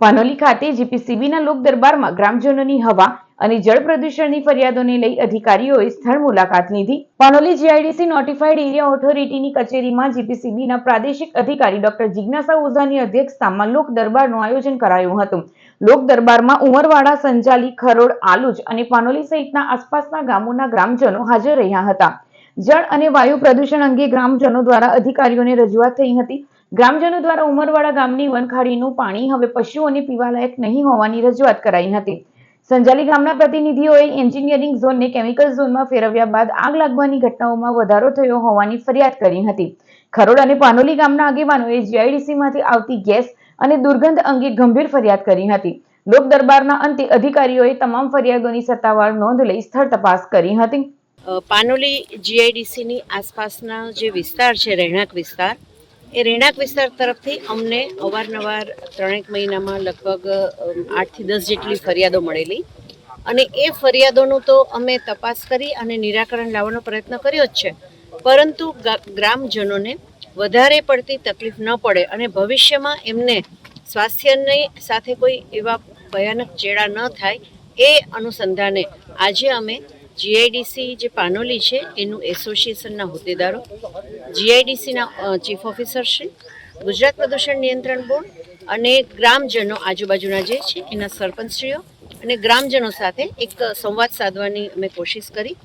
પાનોલી ખાતે જીપીસીબીના લોક દરબારમાં ગ્રામજનોની હવા અને જળ પ્રદૂષણની ફરિયાદોને લઈ અધિકારીઓએ સ્થળ મુલાકાત લીધી. પાનોલી જીઆઈડીસી નોટિફાઈડ એરિયા ઓથોરિટીની કચેરીમાં જીપીસીબીના પ્રાદેશિક અધિકારી ડોક્ટર જિજ્ઞાસા ઓઝાની અધ્યક્ષતામાં લોક દરબારનું આયોજન કરાયું હતું. લોક દરબારમાં ઉમરવાડા, સંજાલી, ખરોડ, આલુજ અને પાનોલી સહિતના આસપાસના ગામોના ગ્રામજનો હાજર રહ્યા હતા. જળ અને વાયુ પ્રદૂષણ અંગે ગ્રામજનો દ્વારા અધિકારીઓને રજૂઆત થઈ હતી. ગ્રામજનો દ્વારા ઉમરવાડા ગામની વનખાડીનું પાણી હવે પશુઓને પીવાલાયક નહીં હોવાની રજૂઆત કરાઈ હતી. સંજાલી ગામના પ્રતિનિધિઓએ એન્જિનિયરિંગ ઝોનને કેમિકલ ઝોનમાં ફેરવ્યા બાદ આગ લાગવાની ઘટનાઓમાં વધારો થયો હોવાની ફરિયાદ કરી હતી. ખરોડ અને પાનોલી ગામના આગેવાનોએ જીઆઈડીસીમાંથી આવતી ગેસ અને દુર્ગંધ અંગે ગંભીર ફરિયાદ કરી હતી. લોક દરબારના અંતે અધિકારીઓએ તમામ ફરિયાદોની સત્તાવાર નોંધ લઈ સ્થળ તપાસ કરી હતી. પાનોલી જીઆઈડીસીની આસપાસના જે વિસ્તાર છે, રહેણાંક વિસ્તાર, એ રહેણાંક વિસ્તાર તરફથી અમને અવારનવાર 3 મહિનામાં લગભગ 8 થી 10 જેટલી ફરિયાદો મળેલી અને એ ફરિયાદોનું તો અમે તપાસ કરી અને નિરાકરણ લાવવાનો પ્રયત્ન કર્યો જ છે, પરંતુ ગ્રામજનોને વધારે પડતી તકલીફ ન પડે અને ભવિષ્યમાં એમને સ્વાસ્થ્યની સાથે કોઈ એવા ભયાનક ચેડા ન થાય એ અનુસંધાને આજે અમે જીઆઈડીસી જે પાનોલી છે એનું એસોસિએશનના હોદ્દેદારો, જીઆઈડીસીના ચીફ ઓફિસરશ્રી, ગુજરાત પ્રદૂષણ નિયંત્રણ બોર્ડ અને ગ્રામજનો આજુબાજુના જે છે એના સરપંચશ્રીઓ અને ગ્રામજનો સાથે એક સંવાદ સાધવાની અમે કોશિશ કરી